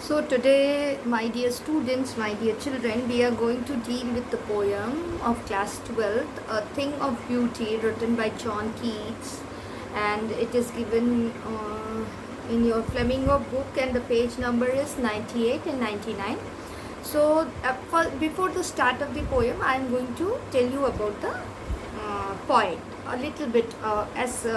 So today, my dear students, my dear children, we are going to deal with the poem of class 12th, A Thing of Beauty, written by John Keats, and it is given in your Flamingo book, and the page number is 98 and 99. So before the start of the poem, I am going to tell you about the poet a little bit as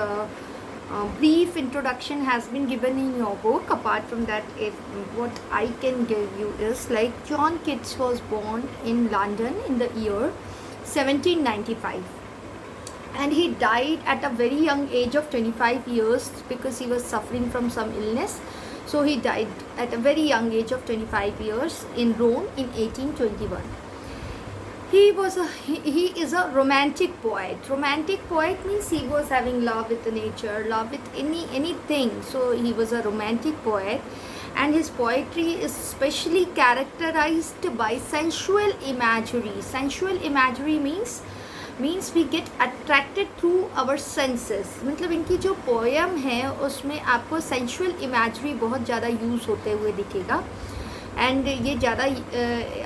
brief introduction has been given in your book. Apart from that, if what I can give you is like John Keats was born in London in the year 1795, and he died at a very young age of 25 years because he was suffering from some illness. So he died at a very young age of 25 years in Rome in 1821. He is a romantic poet. Romantic poet means he was having love with the nature, love with anything. So he was a romantic poet, and his poetry is specially characterized by sensual imagery. Sensual imagery means we get attracted through our senses. मतलब इनकी जो poem है उसमें आपको sensual imagery बहुत ज़्यादा use होते हुए दिखेगा. एंड ये ज़्यादा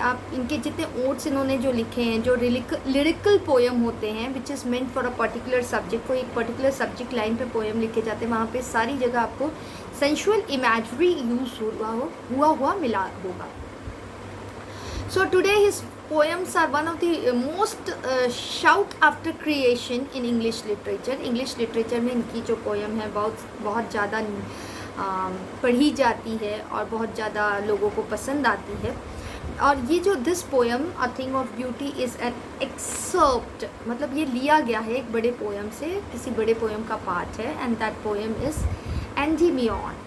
आप इनके जितने ओट्स इन्होंने जो लिखे हैं, जो लिरिकल पोएम होते हैं which is meant for a particular subject, कोई एक पर्टिकुलर सब्जेक्ट लाइन पे पोएम लिखे जाते हैं, वहाँ पे सारी जगह आपको सेंशुअल इमेजरी यूज़ हुआ मिला होगा. So today his poems are one of the most sought after creation in English literature. English literature में इनकी जो poem है बहुत ज़्यादा पढ़ी जाती है और बहुत ज़्यादा लोगों को पसंद आती है. और ये जो this poem a thing of beauty is an excerpt, मतलब ये लिया गया है एक बड़े पोएम से, किसी बड़े पोएम का पार्ट है, and that poem is Endymion,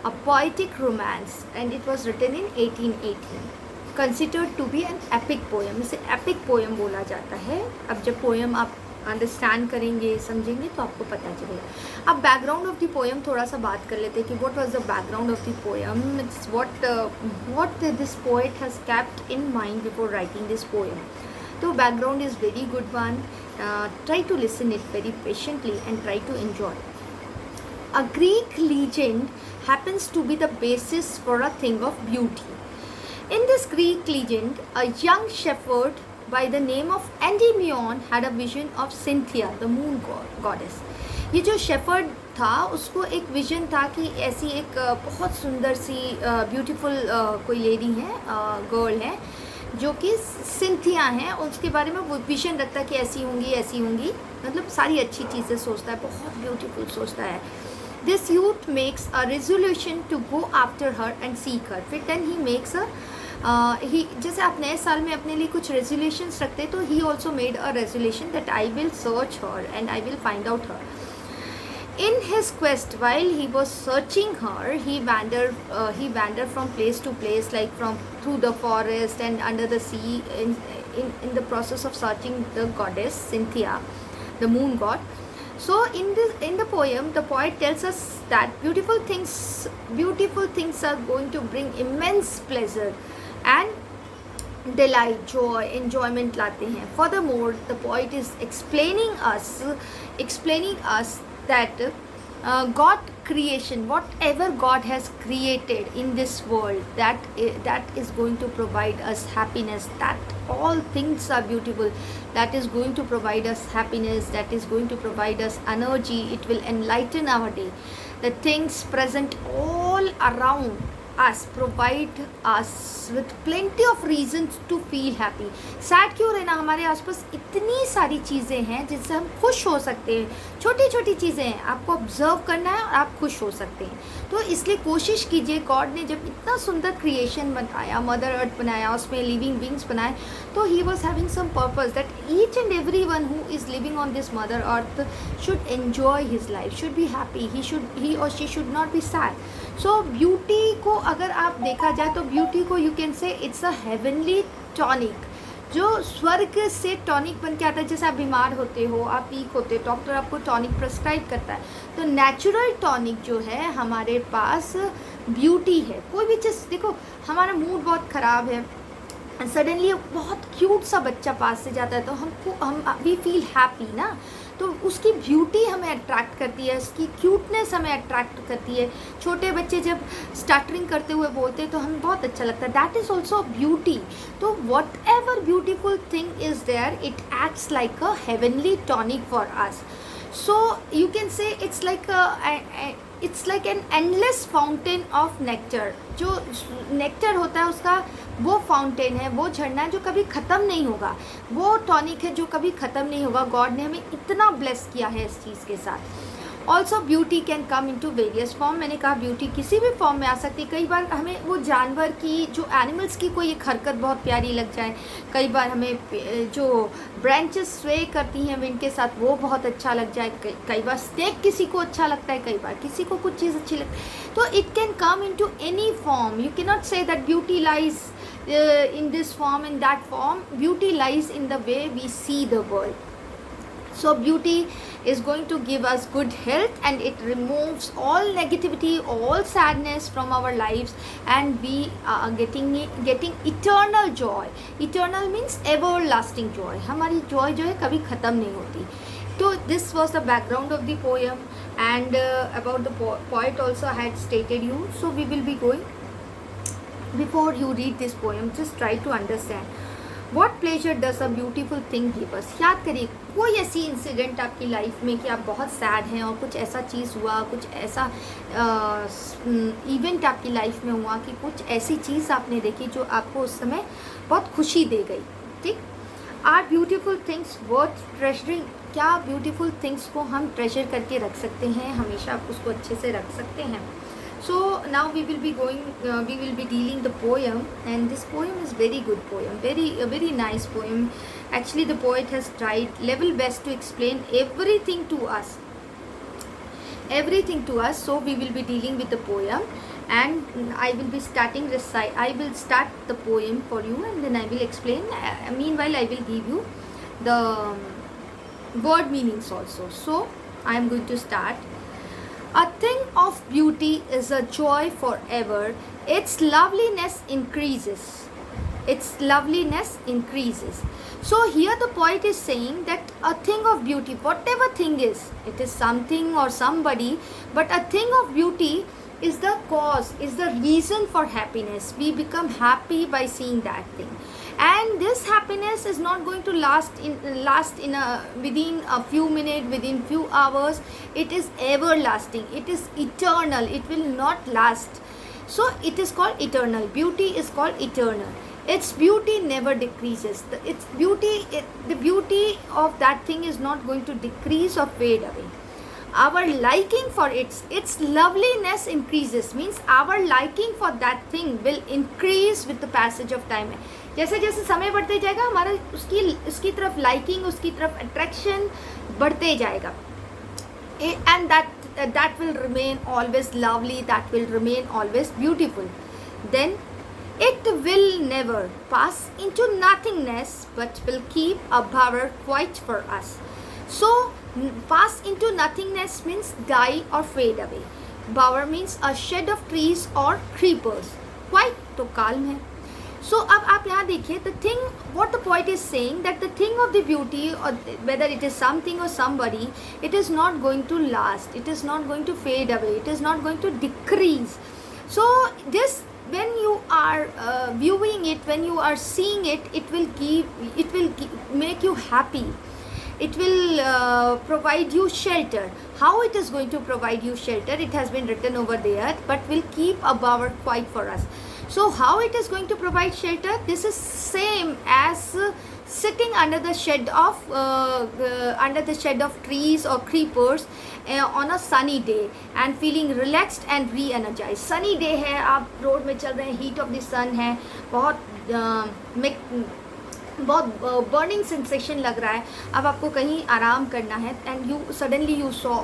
a poetic romance, and it was written in 1818. Considered to be an epic poem. इसे एपिक पोएम बोला जाता है. अब जब पोएम आप अंडरस्टैंड करेंगे, समझेंगे, तो आपको पता चलेगा. अब बैकग्राउंड ऑफ द पोएम थोड़ा सा बात कर लेते हैं कि what was the background of the poem. It's what this poet has kept in mind before writing this poem. तो background is very good one. Try to listen it very patiently and try to enjoy. A Greek legend happens to be the basis for a thing of beauty. In this Greek legend, a young shepherd by the name of Endymion had a vision of Cynthia, the moon goddess. ये जो shepherd था उसको एक vision था कि ऐसी एक बहुत सुंदर सी ब्यूटीफुल कोई लेडी है, गर्ल है, जो कि सिंथिया हैं. उसके बारे में वो विजन रखता है कि ऐसी होंगी, मतलब सारी अच्छी चीज़ें सोचता है, बहुत ब्यूटीफुल सोचता है. This youth makes a resolution to go after her and seek her. फिर then he makes a जैसे आप नए साल में अपने लिए कुछ रेजोल्यूशंस रखते हैं, तो he also made a resolution that I will search her and I will find out her. In his quest, while he was searching her, he wandered from place to place, like through the forest and under the sea, in the process of searching the goddess Cynthia, the moon god. So in the poem, the poet tells us that beautiful things are going to bring immense pleasure and delight, joy, enjoyment लाते हैं. Furthermore, the poet is explaining us that God creation, whatever God has created in this world, that is going to provide us happiness. That all things are beautiful. That is going to provide us happiness. That is going to provide us energy. It will enlighten our day. The things present all around us provide us with plenty of reasons to feel happy. Sad क्यों रहना, हमारे आसपास इतनी सारी चीज़ें हैं जिससे हम खुश हो सकते हैं. छोटी छोटी चीज़ें हैं, आपको ऑब्जर्व करना है और आप खुश हो सकते हैं. तो इसलिए कोशिश कीजिए, गॉड ने जब इतना सुंदर क्रिएशन बनाया, मदर अर्थ बनाया, उसमें लिविंग बींग्स बनाए, तो he was having some purpose that each and every one who is living on this mother earth should enjoy his life, should be happy, he और she should not be sad. So beauty को अगर आप देखा जाए तो beauty को you can say it's a heavenly tonic, जो स्वर्ग से टॉनिक बन के आता है. जैसे आप बीमार होते हो, आप वीक होते हो, डॉक्टर आपको टॉनिक प्रेस्क्राइब करता है. तो नेचुरल टॉनिक जो है हमारे पास ब्यूटी है. कोई भी चीज़ देखो, हमारा मूड बहुत ख़राब है, सडनली बहुत क्यूट सा बच्चा पास से जाता है तो हम वी फील हैप्पी ना. तो उसकी ब्यूटी हमें अट्रैक्ट करती है, उसकी क्यूटनेस हमें अट्रैक्ट करती है। छोटे बच्चे जब स्टटरिंग करते हुए बोलते हैं तो हमें बहुत अच्छा लगता है, दैट इज़ ऑल्सो ब्यूटी। तो whatever beautiful thing is there, it acts like a heavenly tonic for us. So you can say it's like an endless fountain of nectar. जो नेक्टर होता है उसका वो फाउंटेन है, वो झरना है जो कभी ख़त्म नहीं होगा, वो टॉनिक है जो कभी ख़त्म नहीं होगा. गॉड ने हमें इतना ब्लेस किया है इस चीज़ के साथ. Also beauty can come into various form. मैंने कहा ब्यूटी किसी भी फॉर्म में आ सकती है. कई बार हमें वो जानवर की, जो एनिमल्स की कोई एक हरकत बहुत प्यारी लग जाए, कई बार हमें जो ब्रांचेस स्वे करती हैं विंड के साथ वो बहुत अच्छा लग जाए, कई बार स्नेक किसी को अच्छा लगता है, कई बार किसी को कुछ चीज़ अच्छी लगती है. तो it can come into any form. You can not say that beauty lies in this form, in that form. Beauty lies in the way we see the world. So beauty is going to give us good health, and it removes all negativity, all sadness from our lives, and we are getting eternal joy. Eternal means everlasting joy. हमारी joy जो है कभी ख़त्म नहीं होती. So this was the background of the poem, and about the poet also I had stated you. So we will be going. Before you read this poem, just try to understand what pleasure does a beautiful thing give us. याद करिए कोई ऐसी incident आपकी life में कि आप बहुत sad हैं और कुछ ऐसा चीज़ हुआ, कुछ ऐसा इवेंट आपकी लाइफ में हुआ कि कुछ ऐसी चीज़ आपने देखी जो आपको उस समय बहुत खुशी दे गई. ठीक. Are beautiful things worth treasuring. क्या ब्यूटीफुल थिंग्स को हम ट्रेजर करके रख सकते हैं, हमेशा आप उसको अच्छे से रख सकते हैं. So now we will be dealing the poem, and this poem is very good poem, very nice poem. Actually the poet has tried level best to explain everything to us. So we will be dealing with the poem, and I will be I will start the poem for you, and then I will explain. Meanwhile I will give you the word meanings also. So I am going to start. A thing of beauty is a joy forever. Its loveliness increases. So here the poet is saying that a thing of beauty, whatever thing is, it is something or somebody, but a thing of beauty is the cause, is the reason for happiness. We become happy by seeing that thing. And this happiness is not going to last within a few minutes, within few hours. It is everlasting, it is eternal, it will not last. So it is called eternal. Beauty is called eternal. Its beauty never decreases. The beauty of that thing is not going to decrease or fade away. Our liking for its loveliness increases, means our liking for that thing will increase with the passage of time. जैसे जैसे समय बढ़ते जाएगा हमारा उसकी तरफ liking, उसकी तरफ अट्रैक्शन बढ़ते जाएगा. And that will remain always lovely, that will remain always beautiful. Then it will never pass into nothingness, but will keep a power quite for us. So pass into nothingness means die or fade away. Bower means a shed of trees or creepers. Quite तो calm है. So अब आप यहाँ देखिए, the thing, what the poet is saying, that the thing of the beauty, or whether it is something or somebody, it is not going to last, it is not going to fade away, it is not going to decrease. So this, when you are viewing it, when you are seeing it, it will make you happy. It will provide you shelter. How it is going to provide you shelter, it has been written over there, but will keep a bower quite for us. So how it is going to provide shelter? This is same as sitting under the shed of trees or creepers on a sunny day and feeling relaxed and re-energized. Sunny day है, आप road में चल रहे हैं, heat of the sun है, बहुत burning sensation लग रहा है, अब आपको कहीं आराम करना है, and you suddenly you saw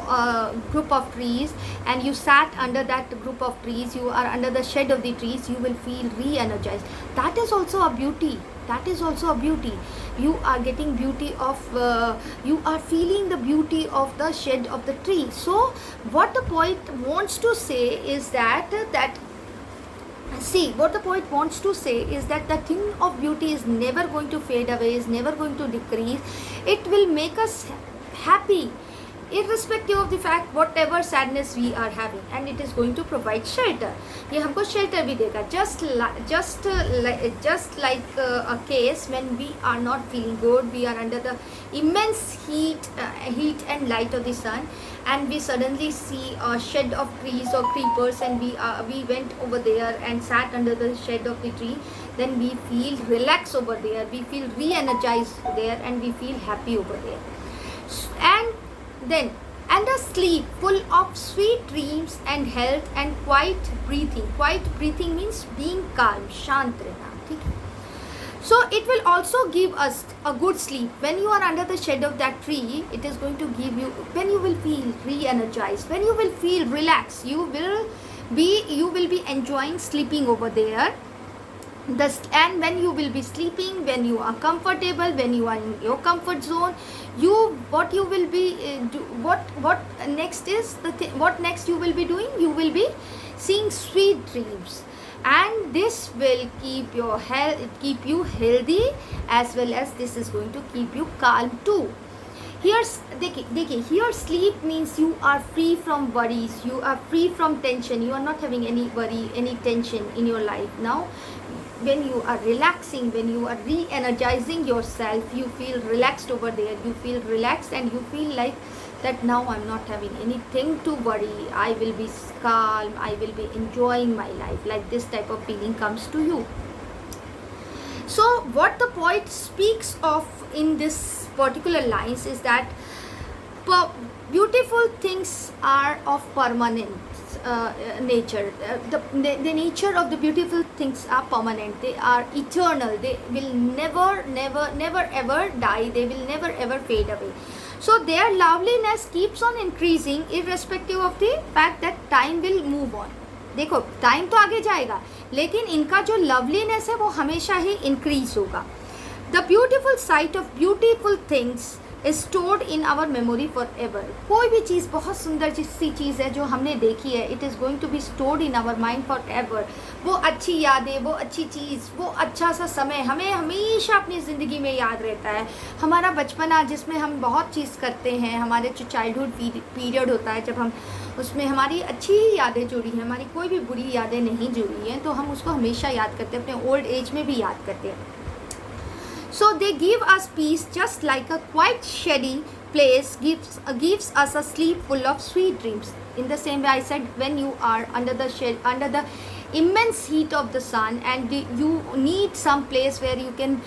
group of trees and you sat under that group of trees, you are under the shed of the trees, you will feel re-energized. That is also a beauty. That is also a beauty. You are getting beauty of, you are feeling the beauty of the shed of the tree. So what the poet wants to say is that see, what the poet wants to say is that the thing of beauty is never going to fade away, is never going to decrease. It will make us happy irrespective of the fact whatever sadness we are having, and it is going to provide shelter. ये हमको shelter भी देगा, just like a case when we are not feeling good, we are under the immense heat and light of the sun, and we suddenly see a shed of trees or creepers, and we went over there and sat under the shade of the tree. Then we feel relaxed over there, we feel re-energized there, and we feel happy over there. And a sleep full of sweet dreams and health and quiet breathing. Quiet breathing means being calm, शांत रहना, ठीक है. So it will also give us a good sleep. When you are under the shade of that tree, it is going to give you, when you will feel re-energized, when you will feel relaxed, you will be enjoying sleeping over there. And when you will be sleeping, when you are comfortable, when you are in your comfort zone, what next you will be doing, you will be seeing sweet dreams, and this will keep you healthy, as well as this is going to keep you calm too. Here sleep means you are free from worries, you are free from tension, you are not having any worry, any tension in your life. Now when you are relaxing, when you are re-energizing yourself, you feel relaxed over there, you feel relaxed, and you feel like that now I'm not having anything to worry, I will be calm, I will be enjoying my life, like this type of feeling comes to you. So what the poet speaks of in this particular lines is that beautiful things are of permanent nature. The nature of the beautiful things are permanent, they are eternal, they will never ever die, they will never ever fade away. So their loveliness keeps on increasing irrespective of the fact that time will move on. देखो time तो आगे जाएगा, लेकिन इनका जो loveliness है वो हमेशा ही इंक्रीज होगा. The beautiful sight of beautiful things is stored in our memory forever. कोई भी चीज़, बहुत सुंदर सी चीज़ है जो हमने देखी है, it is going to be stored in our mind forever. वो अच्छी यादें, वो अच्छी चीज़, वो अच्छा सा समय हमें हमेशा अपनी ज़िंदगी में याद रहता है. हमारा बचपना जिसमें हम बहुत चीज़ करते हैं, हमारे जो चाइल्डहुड पीरियड होता है, जब हम उसमें हमारी अच्छी ही यादें जुड़ी हैं, हमारी कोई भी बुरी यादें नहीं जुड़ी हैं, तो हम उसको हमेशा याद करते हैं, अपने ओल्ड एज में भी याद करते हैं. So they give us peace, just like a quiet shady place gives us a sleep full of sweet dreams. In the same way, I said, when you are under the shade, under the immense heat of the sun, and you need some place where you can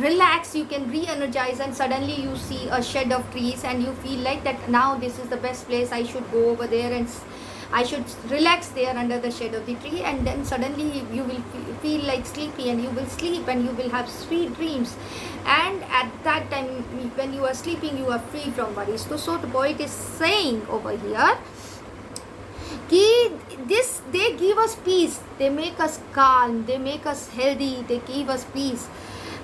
relax, you can re-energize, and suddenly you see a shed of trees, and you feel like that now this is the best place, I should go over there and I should relax there under the shade of the tree, and then suddenly you will feel like sleepy, and you will sleep, and you will have sweet dreams, and at that time when you are sleeping you are free from worries. So the poet is saying over here they give us peace, they make us calm, they make us healthy, they give us peace.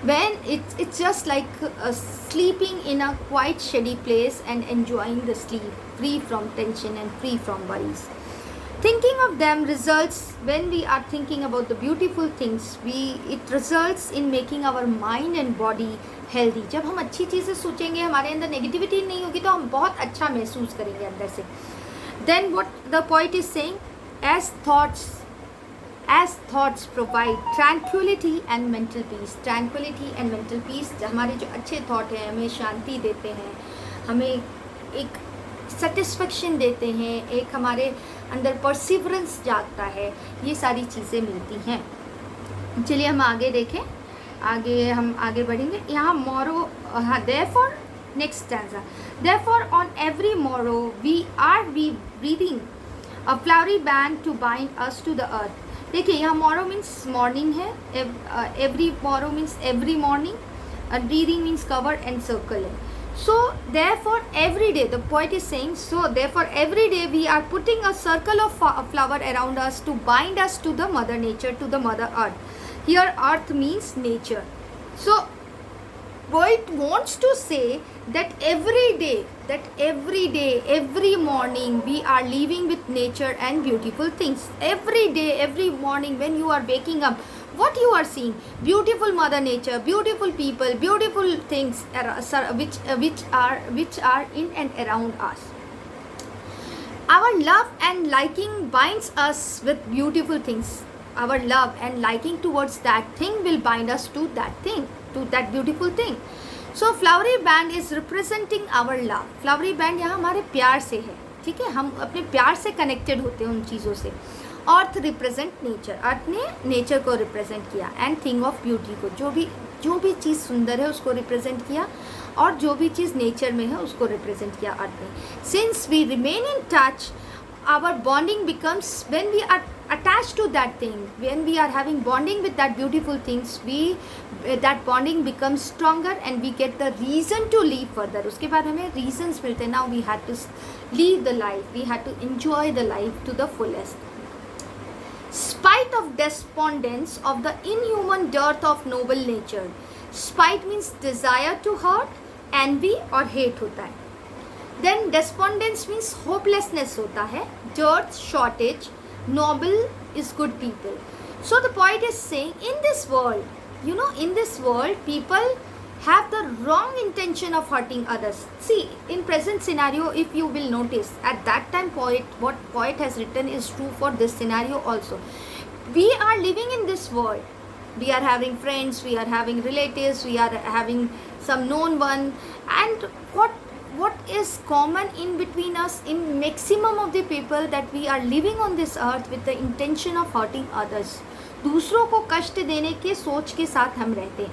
When it's just like sleeping in a quiet shady place and enjoying the sleep, free from tension and free from worries. Thinking of them results, when we are thinking about the beautiful things, it results in making our mind and body healthy. जब हम अच्छी चीज़ें सोचेंगे, हमारे अंदर negativity नहीं होगी, तो हम बहुत अच्छा महसूस करेंगे अंदर से. Then what the poet is saying, as thoughts provide tranquility and mental peace. Tranquility and mental peace, हमारे जो अच्छे थॉट हैं हमें शांति देते हैं, हमें एक सेटिस्फेक्शन देते हैं, एक हमारे अंदर परसिवरेंस जागता है, ये सारी चीज़ें मिलती हैं. चलिए हम आगे देखें, हम आगे बढ़ेंगे. यहाँ मोरो, therefore next stanza, therefore on every morrow we breathing a flowery band to bind us to the earth. देखिए यहाँ morrow means morning है, every morrow means every morning, and breathing means cover and circle है. So therefore every day, the poet is saying, so therefore every day we are putting a circle of flower around us to bind us to the mother nature, to the mother earth. Here earth means nature. So Poet wants to say that every day, every morning, we are living with nature and beautiful things. Every day, every morning, when you are waking up, what you are seeing? Beautiful Mother Nature, beautiful people, beautiful things, which are in and around us. Our love and liking binds us with beautiful things. Our love and liking towards that thing will bind us to that thing, to that beautiful thing. So flowery band is representing our love. Flowery band यहाँ हमारे प्यार से है, ठीक है, हम अपने प्यार से कनेक्टेड होते हैं उन चीज़ों से. अर्थ रिप्रेजेंट नेचर, अर्थ ने नेचर को रिप्रेजेंट किया. एंड थिंग ऑफ ब्यूटी को, जो भी चीज़ सुंदर है उसको रिप्रेजेंट किया, और जो भी चीज़ नेचर में है उसको रिप्रेजेंट किया अर्थ ने. Since we remain in touch, our bonding becomes, when we are attached to that thing, when we are having bonding with that beautiful things, that bonding becomes stronger and we get the reason to live further. उसके बाद हमें reasons मिलते हैं. Now we had to live the life, we had to enjoy the life to the fullest. Spite of despondence of the inhuman dearth of noble nature. Spite means desire to hurt, envy or hate होता है. Then despondence means hopelessness होता है. Dearth, shortage. Noble is good people. So the poet is saying, in this world, in this world, people have the wrong intention of hurting others. See, in present scenario, if you will notice, at that time what poet has written is true for this scenario also. We are living in this world. We are having friends, we are having relatives, we are having some known one, and what is common in between us, in maximum of the people, that we are living on this earth with the intention of hurting others. दूसरों को कष्ट देने के सोच के साथ हम रहते हैं.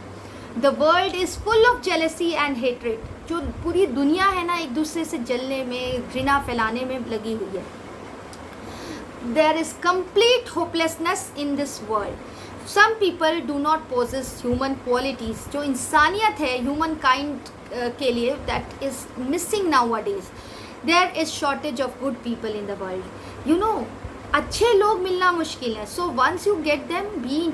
The world is full of jealousy and hatred. जो पूरी दुनिया है ना, एक दूसरे से जलने में, घृणा फैलाने में लगी हुई है. There is complete hopelessness in this world. Some people do not possess human qualities. जो इंसानियत है, human kind के लिए, that is missing nowadays. There is shortage of good people in the world. अच्छे लोग मिलना मुश्किल है. So once you get them, be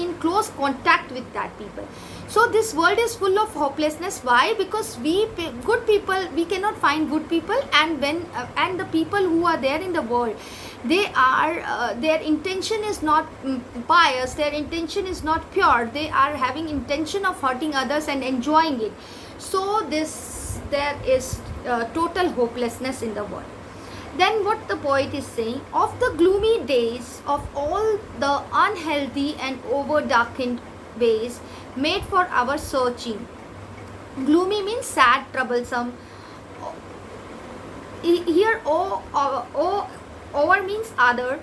in close contact with that people. So this world is full of hopelessness. Why? Because good people, we cannot find good people, and the people who are there in the world, their intention is not pious, their intention is not pure. They are having intention of hurting others and enjoying it. So there is total hopelessness in the world. Then what the poet is saying, of the gloomy days, of all the unhealthy and over darkened ways made for our searching. Gloomy means sad, troublesome. Here over means other,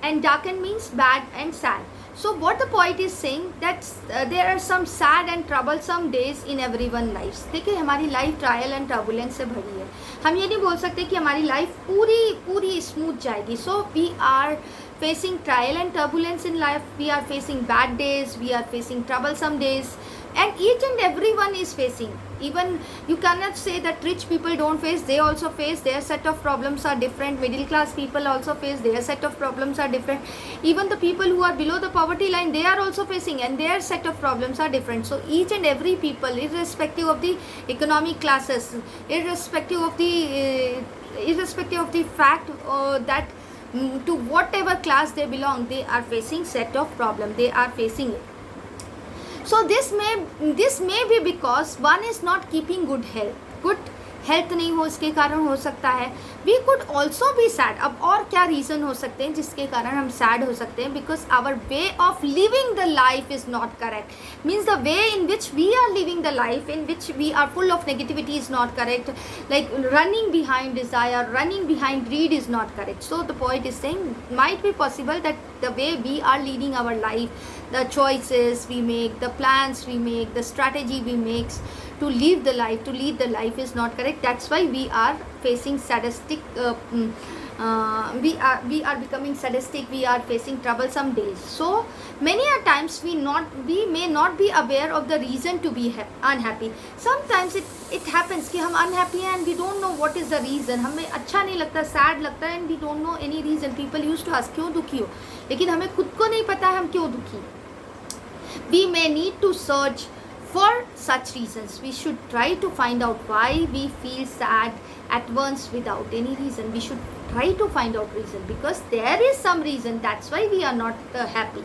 and darken means bad and sad. So what the poet is saying, that there are some sad and troublesome days in everyone's lives. देखिए, हमारी life trial and turbulence से भरी है. हम ये नहीं बोल सकते कि हमारी लाइफ पूरी स्मूथ जाएगी. So we are facing trial and turbulence in life. We are facing bad days, we are facing troublesome days, and each and everyone is facing. Even you cannot say that rich people don't face, they also face. Their set of problems are different. Middle class people also face, their set of problems are different. Even the people who are below the poverty line, they are also facing, and their set of problems are different. So each and every people, irrespective of the economic classes, irrespective of the fact that to whatever class they belong, they are facing set of problem, they are facing it. So this may be because one is not keeping good health नहीं हो, इसके कारण हो सकता है. We could also be sad. अब और क्या reason हो सकते हैं जिसके कारण हम sad हो सकते हैं? Because our way of living the life is not correct. Means the way in which we are living the life, in which we are full of negativity, is not correct. Like running behind desire, running behind greed is not correct. So the poet is saying, might be possible that the way we are leading our life, the choices we make, the plans we make, the strategy we make to lead the life is not correct. That's why we are facing sadistic, we are becoming sadistic, we are facing troublesome days. So many a times we may not be aware of the reason to be unhappy. Sometimes it happens कि हम unhappy हैं and we don't know what is the reason. हमें अच्छा नहीं लगता, sad लगता है, and we don't know any reason. People used to ask क्यों दुखी हो, लेकिन हमें खुद को नहीं पता हम क्यों दुखी. We may need to search For such reasons, we should try to find out why we feel sad at once without any reason. We should try to find out reason, because there is some reason. That's why we are not happy.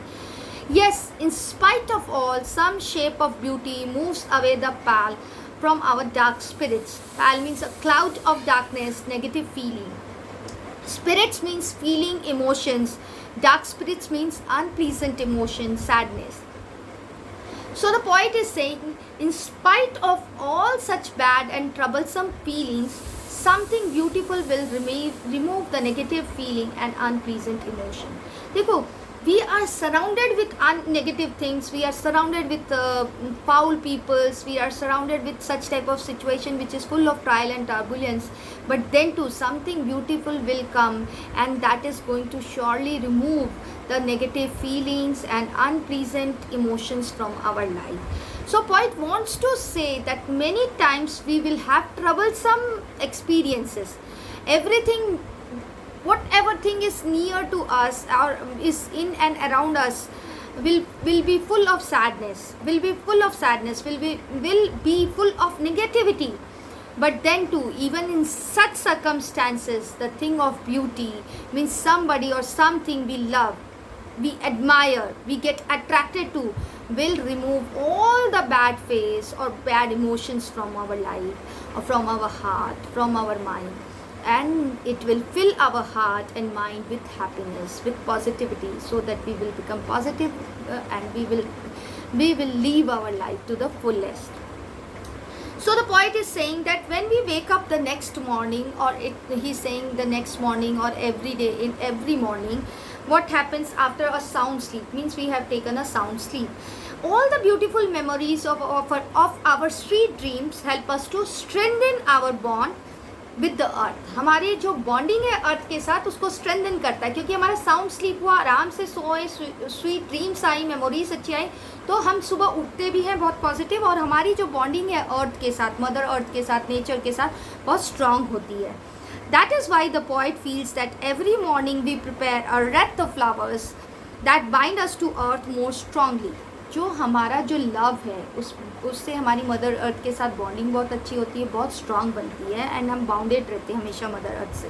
Yes, in spite of all, some shape of beauty moves away the pall from our dark spirits. Pall means a cloud of darkness, negative feeling. Spirits means feeling, emotions. Dark spirits means unpleasant emotion, sadness. So the poet is saying, in spite of all such bad and troublesome feelings, something beautiful will remove the negative feeling and unpleasant emotion. देखो, we are surrounded with negative things, we are surrounded with foul peoples, we are surrounded with such type of situation which is full of trial and turbulence, but then too something beautiful will come, and that is going to surely remove the negative feelings and unpleasant emotions from our life. So poet wants to say that many times we will have troublesome experiences. Everything, whatever thing is near to us or is in and around us will be full of sadness, will be full of full of negativity. But then too, even in such circumstances, the thing of beauty means somebody or something we love, we admire, we get attracted to, will remove all the bad phase or bad emotions from our life or from our heart, from our mind. And it will fill our heart and mind with happiness, with positivity, so that we will become positive and we will live our life to the fullest. So the poet is saying that when we wake up the next morning, or he's saying the next morning or every day, in every morning, what happens after a sound sleep, means we have taken a sound sleep. All the beautiful memories of our sweet dreams help us to strengthen our bond with the earth. हमारी जो bonding है अर्थ के साथ उसको strengthen करता है, क्योंकि हमारा साउंड स्लीप हुआ, आराम से सोए, स्वीट ड्रीम्स आई, मेमोरीज अच्छी आई, तो हम सुबह उठते भी हैं बहुत पॉजिटिव, और हमारी जो बॉन्डिंग है अर्थ के साथ, मदर अर्थ के साथ, नेचर के साथ बहुत स्ट्रांग होती है. That is why the poet feels that every morning we prepare a wreath of flowers that bind us to earth more strongly. जो हमारा जो लव है उससे हमारी मदर अर्थ के साथ बॉन्डिंग बहुत अच्छी होती है, बहुत स्ट्रांग बनती है, एंड हम बाउंडेड रहते हैं हमेशा मदर अर्थ से.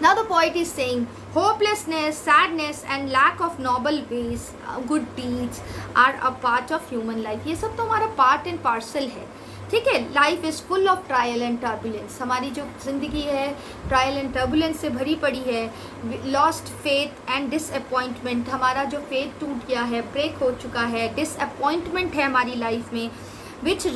Now the poet is saying hopelessness, sadness and lack of noble ways, good deeds are a part of human life. ये सब तो हमारा पार्ट एंड पार्सल है, ठीक है. Life is full of trial and turbulence. हमारी जो ज़िंदगी है ट्रायल एंड टर्बुलेंस से भरी पड़ी है. लॉस्ट फेथ एंड डिसअपॉइंटमेंट, हमारा जो फेथ टूट गया है, ब्रेक हो चुका है, डिसअपॉइंटमेंट है हमारी लाइफ में, which is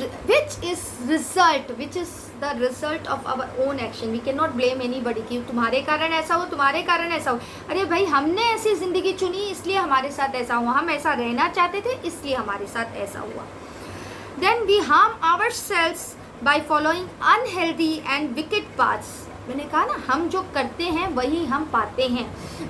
the result of our own action. We cannot blame anybody कि तुम्हारे कारण ऐसा हो, तुम्हारे कारण ऐसा हो. अरे भाई, हमने ऐसी ज़िंदगी चुनी इसलिए हमारे साथ ऐसा हुआ, हम ऐसा रहना चाहते थे इसलिए हमारे साथ ऐसा हुआ. Then we harm ourselves by following unhealthy and wicked paths. मैंने कहा ना, हम जो करते हैं वही हम पाते हैं.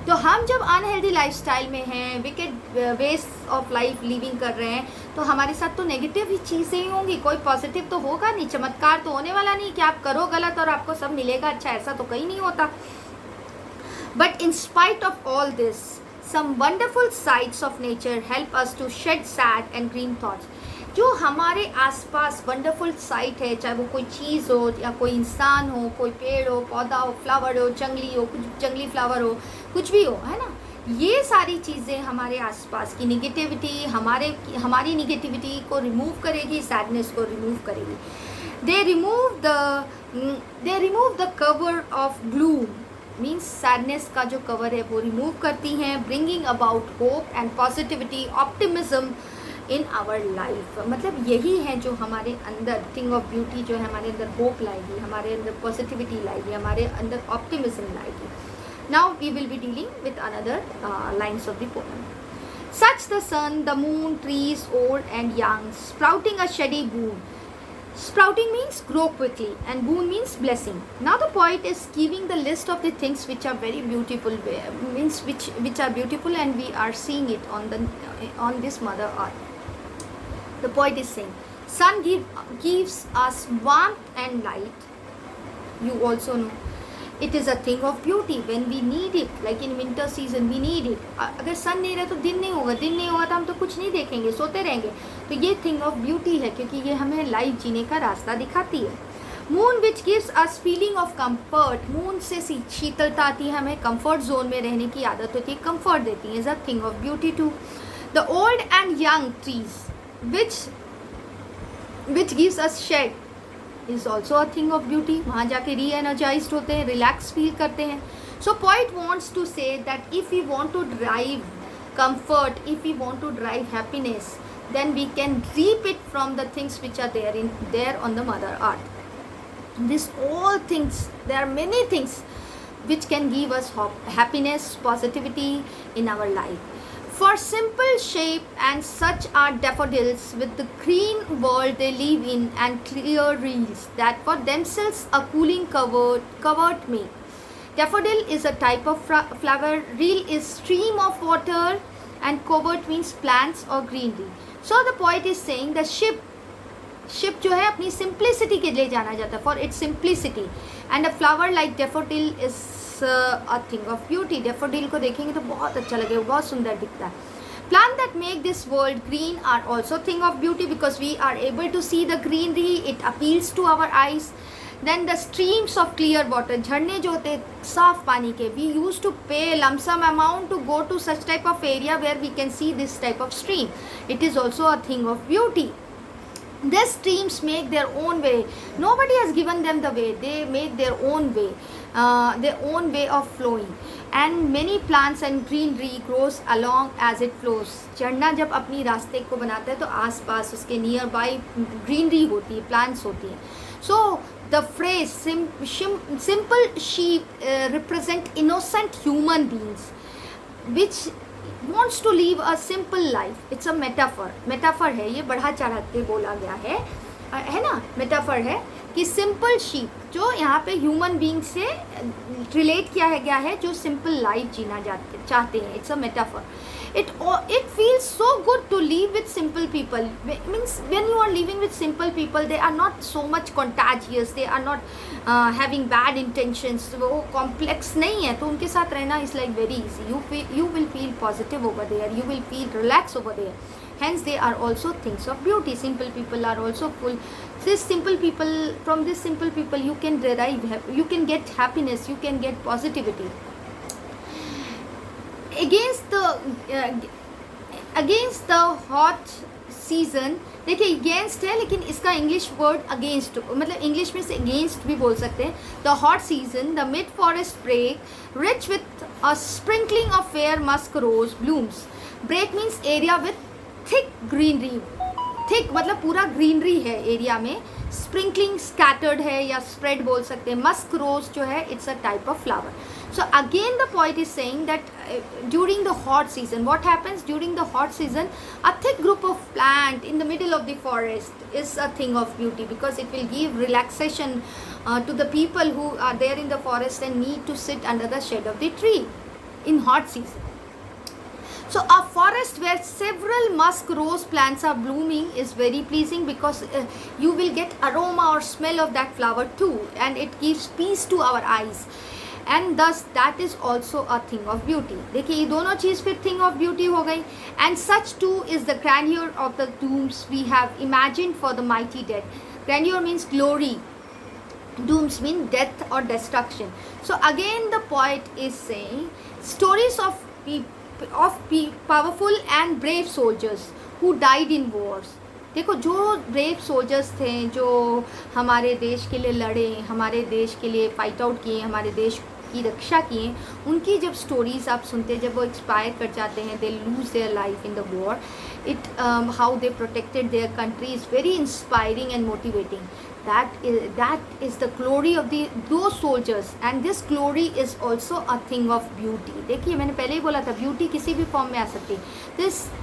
तो हम जब अनहेल्दी लाइफस्टाइल में हैं, wicked ways of life living कर रहे हैं, तो हमारे साथ तो नेगेटिव ही चीज़ें ही होंगी, कोई पॉजिटिव तो होगा नहीं. चमत्कार तो होने वाला नहीं कि आप करो गलत और आपको सब मिलेगा अच्छा, ऐसा तो कहीं नहीं होता. But in spite of all this, some wonderful sights of nature help us to shed sad and green thoughts. जो हमारे आसपास वंडरफुल साइट है, चाहे वो कोई चीज़ हो या कोई इंसान हो, कोई पेड़ हो, पौधा हो, फ्लावर हो, कुछ जंगली फ्लावर हो, कुछ भी हो, है ना, ये सारी चीज़ें हमारे आसपास की निगेटिविटी, हमारी निगेटिविटी को रिमूव करेगी, सैडनेस को रिमूव करेगी. They remove the cover of gloom, means sadness का जो कवर है वो रिमूव करती हैं, bringing about hope and positivity, optimism in our life. मतलब यही है जो हमारे अंदर थिंग ऑफ ब्यूटी जो है, हमारे अंदर होप लाएगी, हमारे अंदर पॉजिटिविटी लाएगी, हमारे अंदर ऑप्टिमिज्म लाएगी. Now we will be dealing with another lines of the poem. Such the sun, the moon, trees old and young, sprouting a shady boon. Sprouting means grow quickly and boon means blessing. Now the poet is giving the list of the things which are very beautiful, means which are beautiful, and we are seeing it on this mother earth. The poet is saying, sun gives us warmth and light. You also know. It is a thing of beauty when we need it, like in winter season we need it. अगर सन नहीं रहे तो दिन नहीं होगा, दिन नहीं होगा तो हम तो कुछ नहीं देखेंगे, सोते रहेंगे. तो ये थिंग ऑफ ब्यूटी है क्योंकि ये हमें लाइफ जीने का रास्ता दिखाती है. Moon which gives us feeling of comfort, moon से शीतलता आती है, हमें कंफर्ट जोन में रहने की आदत होती है, कंफर्ट देती है, is a thing of beauty too. The old and young trees which gives us shade is also a thing of beauty. वहाँ जाके री एनर्जाइज होते हैं, रिलैक्स फील करते हैं. So poet wants to say that if you want to derive comfort, if we want to drive happiness, then we can reap it from the things which are there on the mother earth. These all things, there are many things which can give us happiness, positivity in our life. For simple shape and such are daffodils with the green world they live in and clear reels that for themselves a cooling covert make. Daffodil is a type of flower, reel is stream of water and covert means plants or greenery. So the poet is saying the ship जो है अपनी simplicity के लिए जाना जाता है, for its simplicity, and a flower like daffodil is a thing of beauty. daffodil को देखेंगे तो बहुत अच्छा लगेगा, बहुत सुंदर दिखता है. Plants that make this world green are also thing of beauty because we are able to see the greenery, it appeals to our eyes. Then the streams of clear water, झरने जो होते हैं साफ पानी के, we used to pay lump sum amount to go to such type of area where we can see this type of stream. It is also a thing of beauty. These streams make their own way. Nobody has given them the way. They make their own way of flowing. And many plants and greenery grows along as it flows. झरना जब अपनी रास्ते को बनाता है तो आसपास उसके नियर बाई ग्रीनरी होती है, प्लांट्स होती हैं. So the phrase simple sheep represent innocent human beings which wants to live a simple life. It's a metaphor है, ये बढ़ा चढ़ा के बोला गया है ना, metaphor है कि simple sheep जो यहाँ पे ह्यूमन बींग से रिलेट किया गया है, जो सिंपल लाइफ जीना चाहते हैं. It's a metaphor. It feels so good to live with simple people. Means when you are living with simple people, they are not so much contagious, they are not having bad intentions, वो complex नहीं है, तो उनके साथ रहना is like very easy. You will feel positive over there, you will feel relaxed over there. Hence they are also things of beauty. Simple people are also full. From this simple people you can you can get happiness, you can get positivity. Against the hot season, देखिए against है लेकिन इसका English word against, मतलब English में से against भी बोल सकते हैं. The hot season, the mid forest break, rich with a sprinkling of fair musk rose blooms. Break means area with thick greenery, thick मतलब पूरा ग्रीनरी है एरिया में. स्प्रिंकलिंग स्कैटर्ड है या स्प्रेड बोल सकते हैं. मस्क रोज जो है it's a type of flower. So again the poet is saying that during the hot season, what happens during the hot season, a thick group of plant in the middle of the forest is a thing of beauty because it will give relaxation to the people who are there in the forest and need to sit under the shade of the tree in hot season. So a forest where several musk rose plants are blooming is very pleasing because you will get aroma or smell of that flower too, and it gives peace to our eyes, and thus that is also a thing of beauty. देखिए ये दोनों चीज़ फिर thing of beauty हो गई. And such too is the grandeur of the dooms we have imagined for the mighty dead. Grandeur means glory. Dooms mean death or destruction. So again the poet is saying stories of powerful and brave soldiers who died in wars. देखो जो brave soldiers थे जो हमारे देश के लिए लड़े, हमारे देश के लिए फाइट आउट किए, हमारे देश की रक्षा किए, उनकी जब स्टोरीज आप सुनते हैं, जब वो एक्सपायर कर जाते हैं, they lose their life in the war, it how they protected their country is very inspiring and motivating. that is the glory of those soldiers, and this glory is also a thing of beauty. देखिए मैंने पहले ही बोला था beauty किसी भी form में आ सकती है.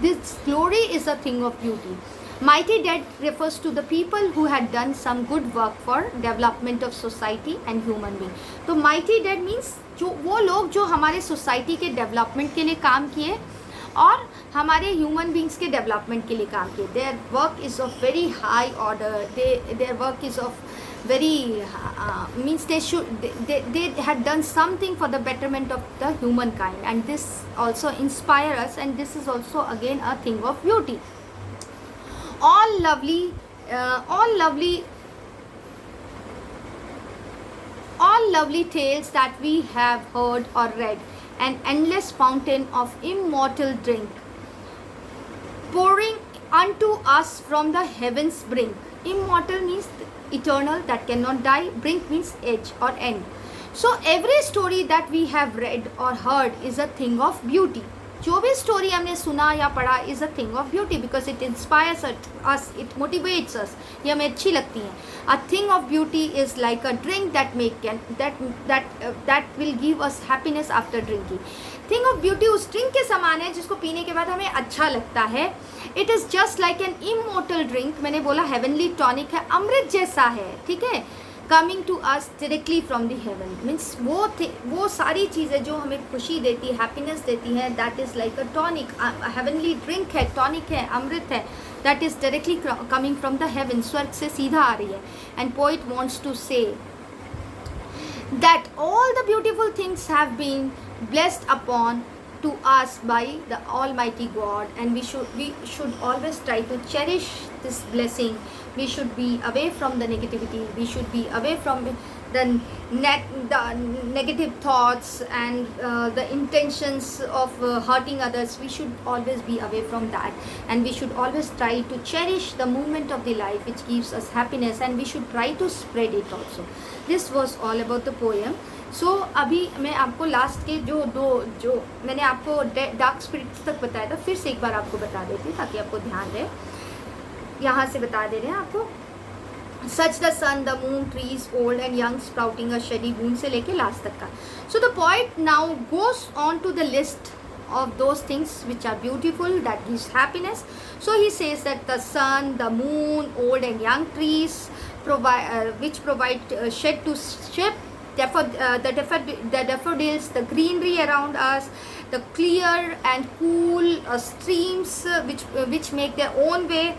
this glory is a thing of beauty. Mighty dead refers to the people who had done some good work for development of society and human being. तो mighty dead means जो वो लोग जो हमारे सोसाइटी के डेवलपमेंट के लिए काम किए और हमारे ह्यूमन बींग्स के डेवलपमेंट के लिए काम किए. Their work is of very high order, their work is of very means they had done something for the betterment of the humankind, and this also inspire us, and this is also again a thing of beauty. All lovely, all lovely, all lovely tales that we have heard or read, an endless fountain of immortal drink pouring unto us from the heavens brink. Immortal means eternal, that cannot die. Brink means edge or end. So every story that we have read or heard is a thing of beauty. जो भी story हमने सुना या पढ़ा is a thing of beauty, because it inspires us, it motivates अस, ये हमें अच्छी लगती हैं. अ thing of beauty is like a drink that make can that will give us happiness after drinking. Thing of beauty उस drink के समान है जिसको पीने के बाद हमें अच्छा लगता है. It is just like an immortal drink. मैंने बोला हेवनली टॉनिक है, अमृत जैसा है, ठीक है. Coming to us directly from the heaven means वो सारी चीज़ें जो हमें खुशी देती है, हैप्पीनेस देती हैं, that is like a tonic. Heavenly drink है, टॉनिक है, अमृत है, that is directly coming from the haven, स्वर्ग से सीधा आ रही है. एंड पोइट वॉन्ट्स टू से that all the beautiful things have been blessed upon to us by the Almighty God, and we should always try to cherish this blessing. We should be away from the negativity, we should be away from the negative thoughts and the intentions of hurting others. We should always be away from that, and we should always try to cherish the moment of the life which gives us happiness, and we should try to spread it also. This was all about the poem. So अभी मैं आपको last के जो मैंने आपको dark spirits तक बताया था, फिर से एक बार आपको बता देती ताकि आपको ध्यान रहे. यहाँ से बता दे रहे हैं आपको. Such the sun, the moon, trees old and young sprouting a shady boon से लेके लास्ट तक का. So the point now goes on to the list of those things which are beautiful, that gives happiness. So he says that the sun, the moon, old and young trees which provide shade to ship, the daffodils, the greenery around us, the clear and cool streams which make their own way,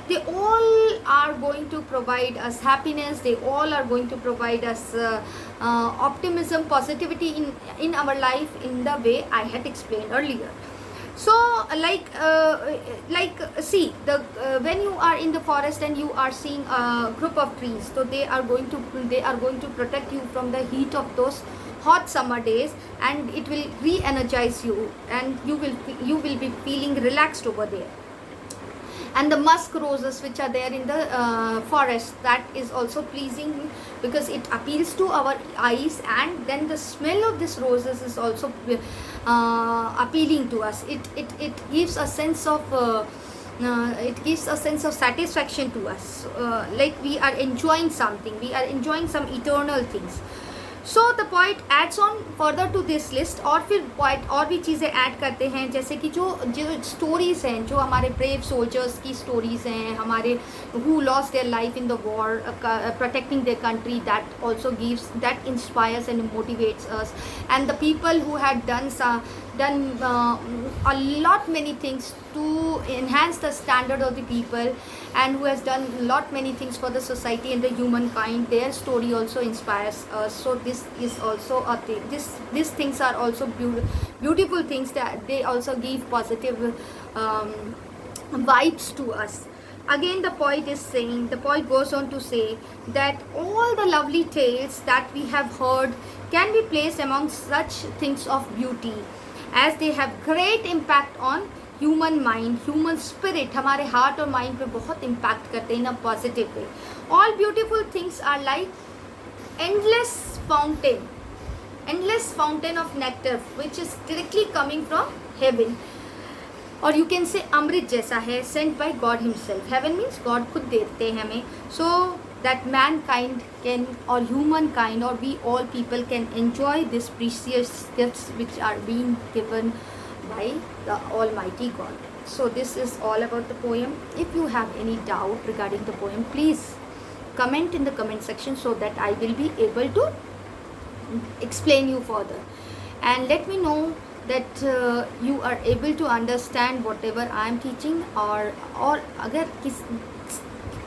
they all are going to provide us happiness. They all are going to provide us optimism, positivity in our life in the way I had explained earlier. So see the when you are in the forest and you are seeing a group of trees, so they are going to protect you from the heat of those hot summer days, and it will re-energize you, and you will be feeling relaxed over there. And the musk roses which are there in the forest, that is also pleasing because it appeals to our eyes, and then the smell of these roses is also appealing to us. It gives a sense of satisfaction to us, like we are enjoying something, we are enjoying some eternal things. So the poet adds on further to this list. और फिर point और भी चीज़ें add करते हैं, जैसे कि जो स्टोरीज़ हैं, जो हमारे ब्रेव सोल्जर्स की स्टोरीज़ हैं, हमारे who lost their life in the war protecting their country, that also gives, that inspires and motivates us. And the people who had done a lot many things to enhance the standard of the people, and who has done lot many things for the society and the humankind, their story also inspires us. So this is also a thing. These things are also beautiful things, that they also give positive vibes to us. Again the poet goes on to say that all the lovely tales that we have heard can be placed among such things of beauty, as they have great impact on human mind, human spirit. हमारे heart और mind पे बहुत impact करते हैं in a positive way. All beautiful things are like endless fountain of nectar which is directly coming from heaven, और you can say अमृत जैसा है, sent by God himself. Heaven means God खुद देते हैं हमें. So that mankind can, or humankind, or we all people can enjoy these precious gifts which are being given by the Almighty God. So this is all about the poem. If you have any doubt regarding the poem, please comment in the comment section so that I will be able to explain you further, and let me know that you are able to understand whatever I am teaching. और अगर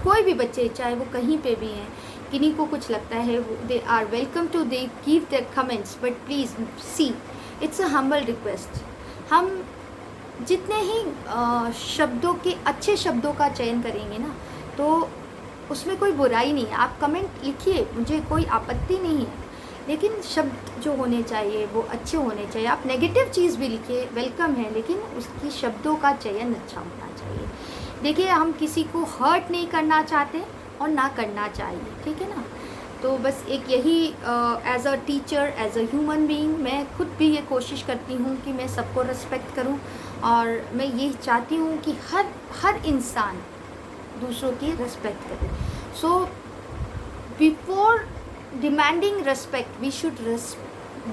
कोई भी बच्चे, चाहे वो कहीं पे भी हैं, किन्हीं को कुछ लगता है, they are welcome to they give their comments, but please see, it's a humble request. हम जितने ही शब्दों के, अच्छे शब्दों का चयन करेंगे ना, तो उसमें कोई बुराई नहीं है। आप कमेंट लिखिए, मुझे कोई आपत्ति नहीं है, लेकिन शब्द जो होने चाहिए वो अच्छे होने चाहिए। आप नेगेटिव चीज़ भी लिखिए, वेलकम है, लेकिन उसकी शब्दों का चयन अच्छा होना चाहिए। देखिए, हम किसी को हर्ट नहीं करना चाहते और ना करना चाहिए, ठीक है ना। तो बस एक यही, as a teacher, as a human being, मैं खुद भी ये कोशिश करती हूँ कि मैं सबको रिस्पेक्ट करूँ, और मैं ये चाहती हूँ कि हर इंसान दूसरों की रिस्पेक्ट करे। So before demanding respect, we should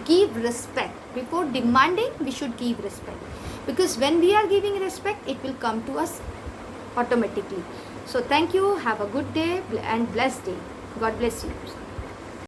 give respect. Before demanding, we should give respect, because when we are giving respect, it will come to us automatically. So thank you, have a good day and blessed day. God bless you.